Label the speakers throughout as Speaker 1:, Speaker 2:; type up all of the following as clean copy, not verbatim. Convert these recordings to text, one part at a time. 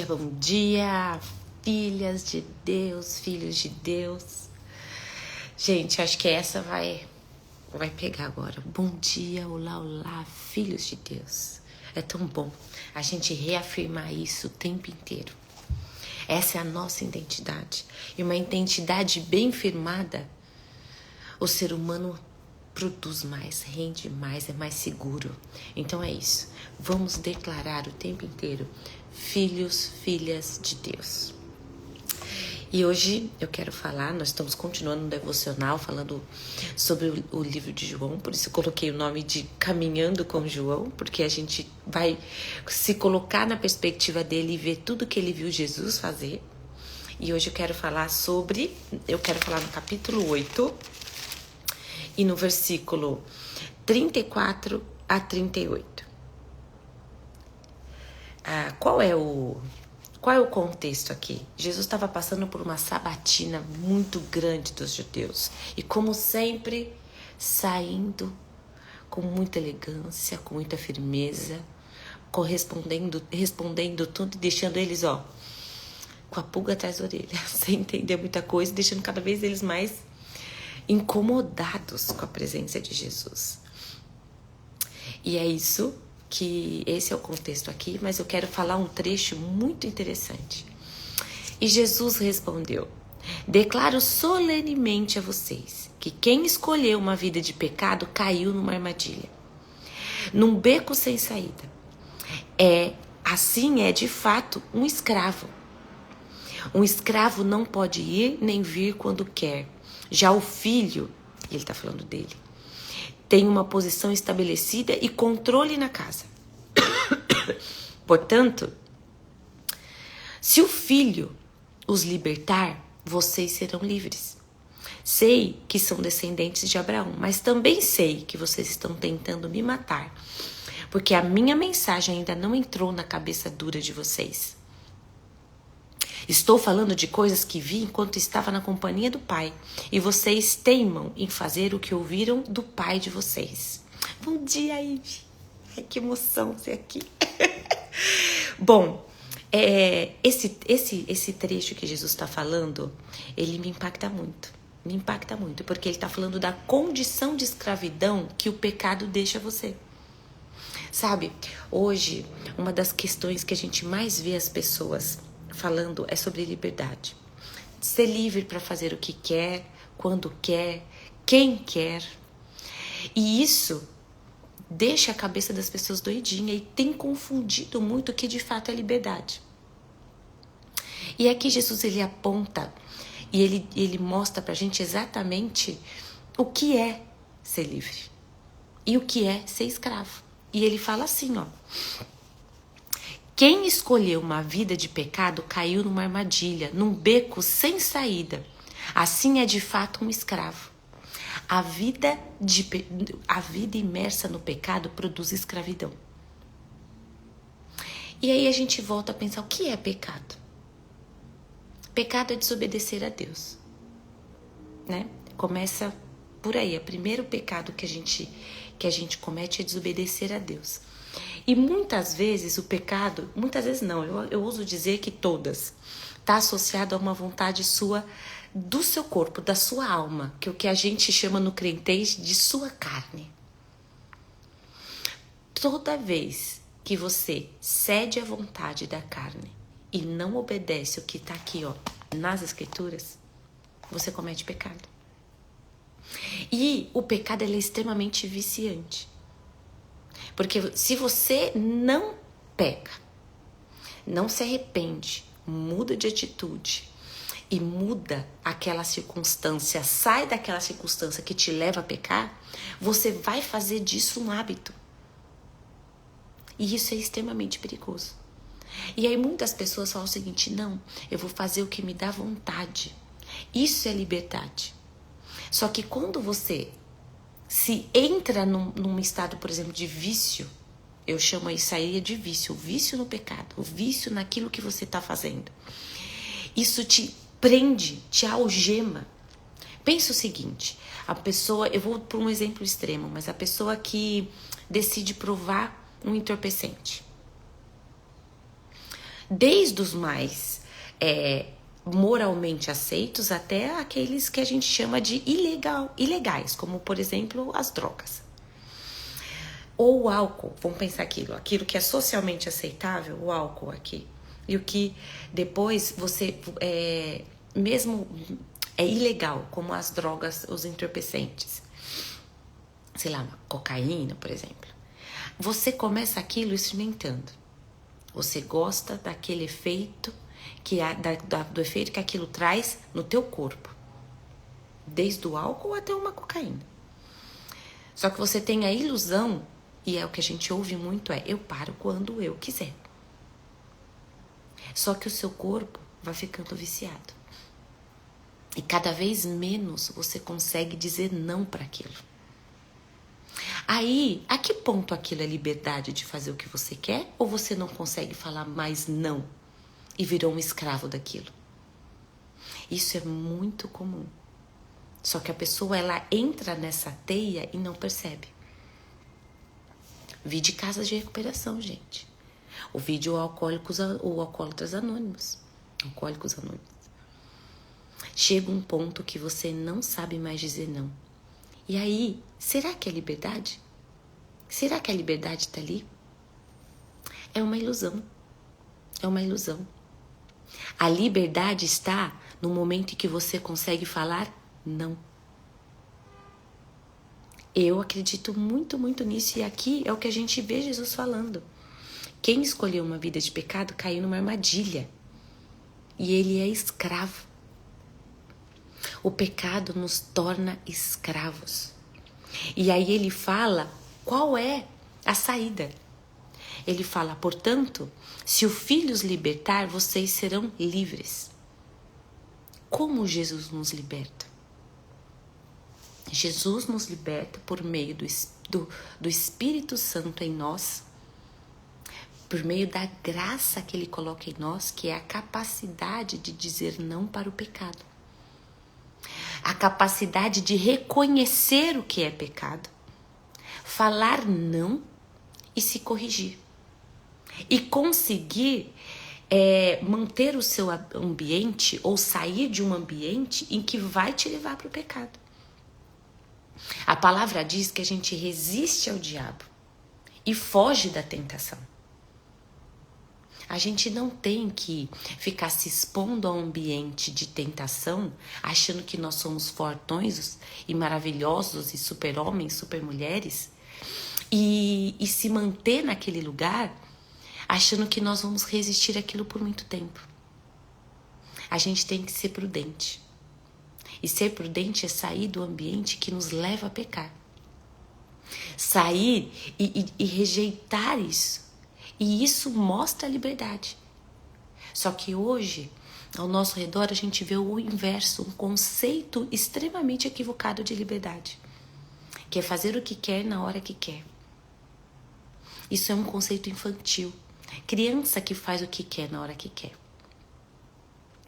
Speaker 1: bom dia, filhas de Deus, filhos de Deus. Gente, acho que essa vai pegar agora. Bom dia, olá, olá, filhos de Deus. É tão bom a gente reafirmar isso o tempo inteiro. Essa é a nossa identidade. E uma identidade bem firmada, o ser humano produz mais, rende mais, é mais seguro. Então é isso. Vamos declarar o tempo inteiro: filhos, filhas de Deus. E hoje eu quero falar, nós estamos continuando no devocional, falando sobre o livro de João, por isso eu coloquei o nome de Caminhando com João, porque a gente vai se colocar na perspectiva dele e ver tudo que ele viu Jesus fazer. E hoje eu quero falar no capítulo 8 e no versículo 34 a 38. Qual é o contexto aqui? Jesus estava passando por uma sabatina muito grande dos judeus. E como sempre, saindo com muita elegância, com muita firmeza, respondendo tudo e deixando eles, com a pulga atrás da orelha, sem entender muita coisa, deixando cada vez eles mais incomodados com a presença de Jesus. E é isso que esse é o contexto aqui, mas eu quero falar um trecho muito interessante. E Jesus respondeu: declaro solenemente a vocês que quem escolheu uma vida de pecado caiu numa armadilha, num beco sem saída. Assim é de fato um escravo. Um escravo não pode ir nem vir quando quer. Já o filho, ele está falando dele, tem uma posição estabelecida e controle na casa. Portanto, se o filho os libertar, vocês serão livres. Sei que são descendentes de Abraão, mas também sei que vocês estão tentando me matar, porque a minha mensagem ainda não entrou na cabeça dura de vocês. Estou falando de coisas que vi enquanto estava na companhia do Pai, e vocês teimam em fazer o que ouviram do Pai de vocês. Bom dia, Ivy. Ai, que emoção ser aqui. Bom, esse trecho que Jesus está falando, ele me impacta muito, porque ele está falando da condição de escravidão que o pecado deixa você. Sabe, hoje, uma das questões que a gente mais vê as pessoas falando é sobre liberdade. Ser livre para fazer o que quer, quando quer, quem quer. E isso deixa a cabeça das pessoas doidinha e tem confundido muito o que de fato é liberdade. E aqui Jesus ele aponta e ele mostra pra gente exatamente o que é ser livre e o que é ser escravo. E ele fala assim, quem escolheu uma vida de pecado caiu numa armadilha, num beco sem saída. Assim é de fato um escravo. A vida imersa no pecado produz escravidão. E aí a gente volta a pensar, o que é pecado? Pecado é desobedecer a Deus, né? Começa por aí. O primeiro pecado que a gente comete é desobedecer a Deus. E muitas vezes o pecado, muitas vezes não, eu ouso dizer que todas, está associado a uma vontade sua, do seu corpo, da sua alma, que é o que a gente chama no crentez de sua carne. Toda vez que você cede à vontade da carne e não obedece o que está aqui, nas escrituras, você comete pecado. E o pecado ele é extremamente viciante. Porque se você não peca, não se arrepende, muda de atitude e muda aquela circunstância, sai daquela circunstância que te leva a pecar, você vai fazer disso um hábito. E isso é extremamente perigoso. E aí muitas pessoas falam o seguinte, não, eu vou fazer o que me dá vontade. Isso é liberdade. Só que quando você se entra num estado, por exemplo, de vício, eu chamo isso aí de vício, o vício no pecado, o vício naquilo que você está fazendo. Isso te prende, te algema. Pensa o seguinte, a pessoa, eu vou por um exemplo extremo, mas a pessoa que decide provar um entorpecente. Desde os mais moralmente aceitos até aqueles que a gente chama de ilegais, como por exemplo as drogas. Ou o álcool, vamos pensar aquilo que é socialmente aceitável, o álcool aqui. E o que depois você mesmo é ilegal, como as drogas, os entorpecentes. Sei lá, cocaína, por exemplo. Você começa aquilo experimentando. Você gosta daquele efeito, do efeito que aquilo traz no teu corpo. Desde o álcool até uma cocaína. Só que você tem a ilusão, e é o que a gente ouve muito, eu paro quando eu quiser. Só que o seu corpo vai ficando viciado. E cada vez menos você consegue dizer não para aquilo. Aí, a que ponto aquilo é liberdade de fazer o que você quer? Ou você não consegue falar mais não e virou um escravo daquilo? Isso é muito comum. Só que a pessoa, ela entra nessa teia e não percebe. Vi de casas de recuperação, gente. O vídeo Alcoólatras Anônimos. Alcoólicos Anônimos. Chega um ponto que você não sabe mais dizer não. E aí, será que é liberdade? Será que a liberdade está ali? É uma ilusão. É uma ilusão. A liberdade está no momento em que você consegue falar não. Eu acredito muito, muito nisso. E aqui é o que a gente vê Jesus falando. Quem escolheu uma vida de pecado caiu numa armadilha. E ele é escravo. O pecado nos torna escravos. E aí ele fala qual é a saída. Ele fala, portanto, se o Filho os libertar, vocês serão livres. Como Jesus nos liberta? Jesus nos liberta por meio do Espírito Santo em nós, por meio da graça que Ele coloca em nós, que é a capacidade de dizer não para o pecado. A capacidade de reconhecer o que é pecado, falar não e se corrigir. E conseguir manter o seu ambiente ou sair de um ambiente em que vai te levar para o pecado. A palavra diz que a gente resiste ao diabo e foge da tentação. A gente não tem que ficar se expondo ao ambiente de tentação, achando que nós somos fortões e maravilhosos e super-homens, super-mulheres, e se manter naquele lugar, achando que nós vamos resistir aquilo por muito tempo. A gente tem que ser prudente. E ser prudente é sair do ambiente que nos leva a pecar. Sair e rejeitar isso. E isso mostra a liberdade. Só que hoje, ao nosso redor, a gente vê o inverso, um conceito extremamente equivocado de liberdade, que é fazer o que quer na hora que quer. Isso é um conceito infantil. Criança que faz o que quer na hora que quer.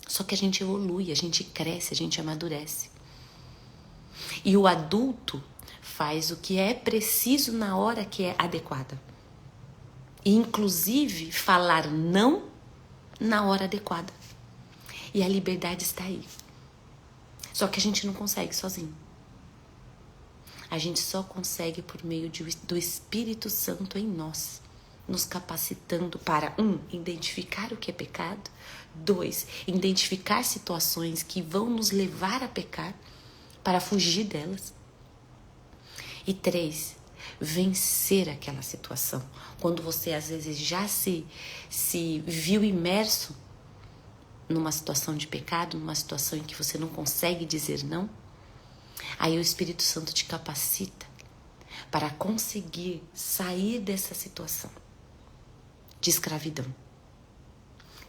Speaker 1: Só que a gente evolui, a gente cresce, a gente amadurece. E o adulto faz o que é preciso na hora que é adequada. E, inclusive, falar não na hora adequada. E a liberdade está aí. Só que a gente não consegue sozinho. A gente só consegue por meio do Espírito Santo em nós, nos capacitando para, identificar o que é pecado, 2, identificar situações que vão nos levar a pecar, para fugir delas, e 3, vencer aquela situação. Quando você às vezes já se viu imerso numa situação de pecado, numa situação em que você não consegue dizer não, aí o Espírito Santo te capacita para conseguir sair dessa situação de escravidão.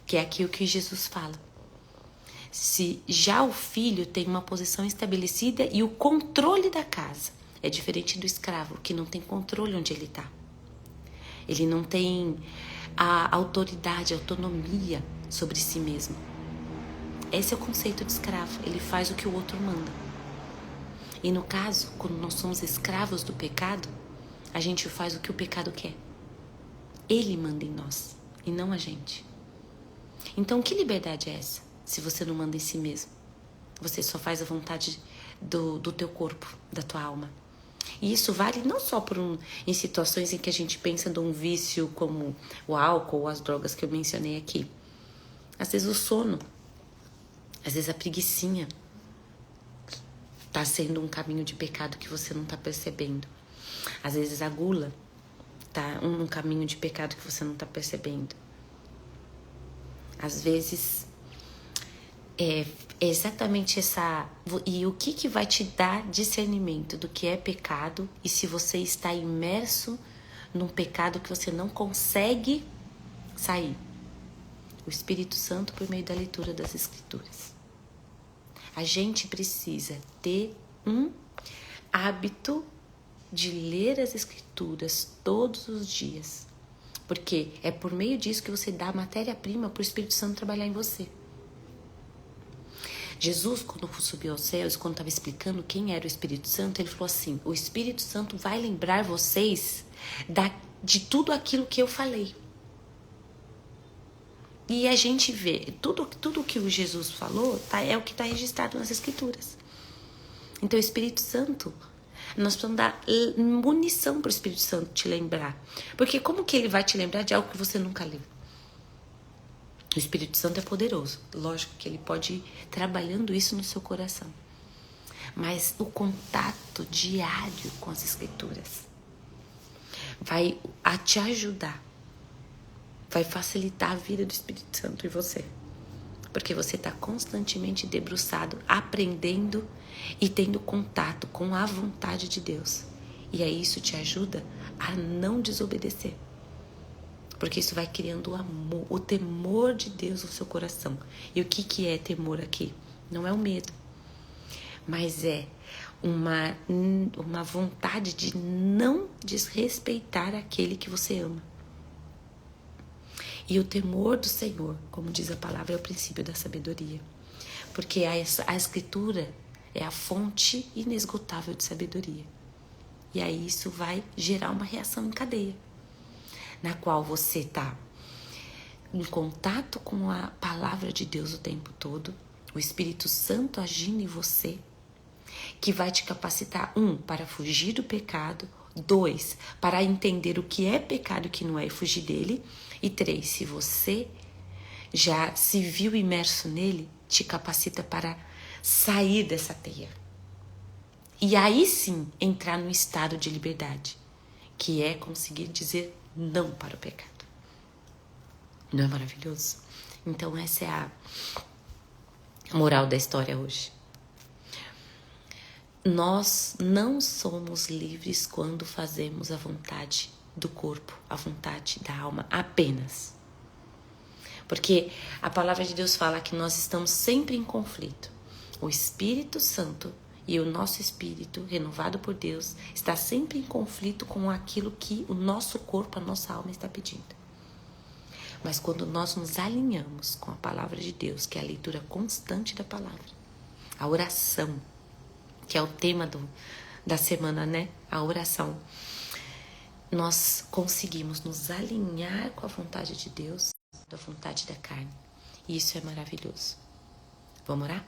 Speaker 1: Que é aquilo que Jesus fala. Se já o filho tem uma posição estabelecida e o controle da casa, é diferente do escravo, que não tem controle onde ele está. Ele não tem a autoridade, a autonomia sobre si mesmo. Esse é o conceito de escravo. Ele faz o que o outro manda. E no caso, quando nós somos escravos do pecado, a gente faz o que o pecado quer. Ele manda em nós e não a gente. Então, que liberdade é essa? Se você não manda em si mesmo. Você só faz a vontade do teu corpo, da tua alma. E isso vale não só em situações em que a gente pensa de um vício como o álcool ou as drogas que eu mencionei aqui. Às vezes o sono, às vezes a preguicinha está sendo um caminho de pecado que você não está percebendo. Às vezes a gula está um caminho de pecado que você não está percebendo. Às vezes é exatamente essa... E o que vai te dar discernimento do que é pecado e se você está imerso num pecado que você não consegue sair? O Espírito Santo por meio da leitura das Escrituras. A gente precisa ter um hábito de ler as Escrituras todos os dias. Porque é por meio disso que você dá matéria-prima para o Espírito Santo trabalhar em você. Jesus, quando subiu aos céus, quando estava explicando quem era o Espírito Santo, ele falou assim: o Espírito Santo vai lembrar vocês de tudo aquilo que eu falei. E a gente vê, tudo que o Jesus falou é o que está registrado nas Escrituras. Então o Espírito Santo, nós precisamos dar munição para o Espírito Santo te lembrar. Porque como que ele vai te lembrar de algo que você nunca leu? O Espírito Santo é poderoso. Lógico que ele pode ir trabalhando isso no seu coração. Mas o contato diário com as Escrituras vai te ajudar. Vai facilitar a vida do Espírito Santo em você. Porque você está constantemente debruçado, aprendendo e tendo contato com a vontade de Deus. E aí isso te ajuda a não desobedecer. Porque isso vai criando o amor, o temor de Deus no seu coração. E o que é temor aqui? Não é o medo, mas é uma vontade de não desrespeitar aquele que você ama. E o temor do Senhor, como diz a palavra, é o princípio da sabedoria. Porque a Escritura é a fonte inesgotável de sabedoria. E aí isso vai gerar uma reação em cadeia, na qual você está em contato com a palavra de Deus o tempo todo, o Espírito Santo agindo em você, que vai te capacitar, para fugir do pecado, 2, para entender o que é pecado e o que não é e fugir dele, e 3, se você já se viu imerso nele, te capacita para sair dessa teia. E aí sim, entrar no estado de liberdade, que é conseguir dizer não para o pecado. Não é maravilhoso? Então essa é a moral da história hoje. Nós não somos livres quando fazemos a vontade do corpo, a vontade da alma apenas. Porque a palavra de Deus fala que nós estamos sempre em conflito. O Espírito Santo e o nosso espírito, renovado por Deus, está sempre em conflito com aquilo que o nosso corpo, a nossa alma está pedindo. Mas quando nós nos alinhamos com a palavra de Deus, que é a leitura constante da palavra, a oração, que é o tema da semana, né? A oração. Nós conseguimos nos alinhar com a vontade de Deus, da vontade da carne. E isso é maravilhoso. Vamos orar?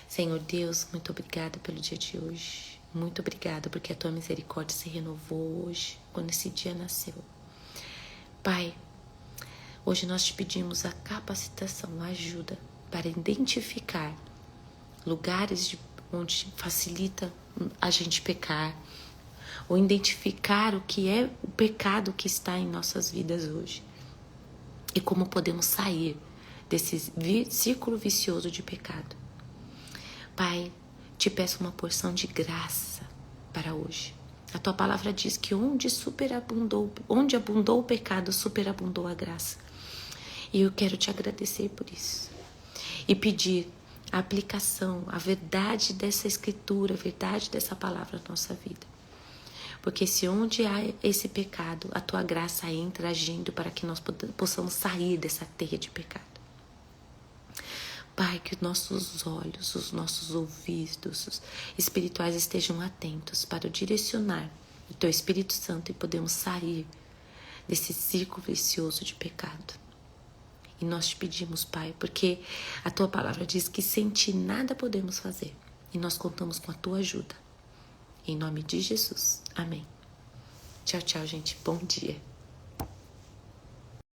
Speaker 1: Senhor Deus, muito obrigada pelo dia de hoje. Muito obrigada porque a tua misericórdia se renovou hoje, quando esse dia nasceu. Pai, hoje nós te pedimos a capacitação, a ajuda para identificar lugares onde facilita a gente pecar, ou identificar o que é o pecado que está em nossas vidas hoje e como podemos sair desse círculo vicioso de pecado. Pai, te peço uma porção de graça para hoje. A tua palavra diz que onde abundou o pecado, superabundou a graça. E eu quero te agradecer por isso e pedir a aplicação, a verdade dessa escritura, a verdade dessa palavra na nossa vida. Porque se onde há esse pecado, a tua graça entra agindo para que nós possamos sair dessa teia de pecado. Pai, que os nossos olhos, os nossos ouvidos espirituais estejam atentos para direcionar o teu Espírito Santo e podemos sair desse ciclo vicioso de pecado. E nós te pedimos, Pai, porque a Tua palavra diz que sem Ti nada podemos fazer. E nós contamos com a Tua ajuda. Em nome de Jesus. Amém. Tchau, tchau, gente. Bom dia.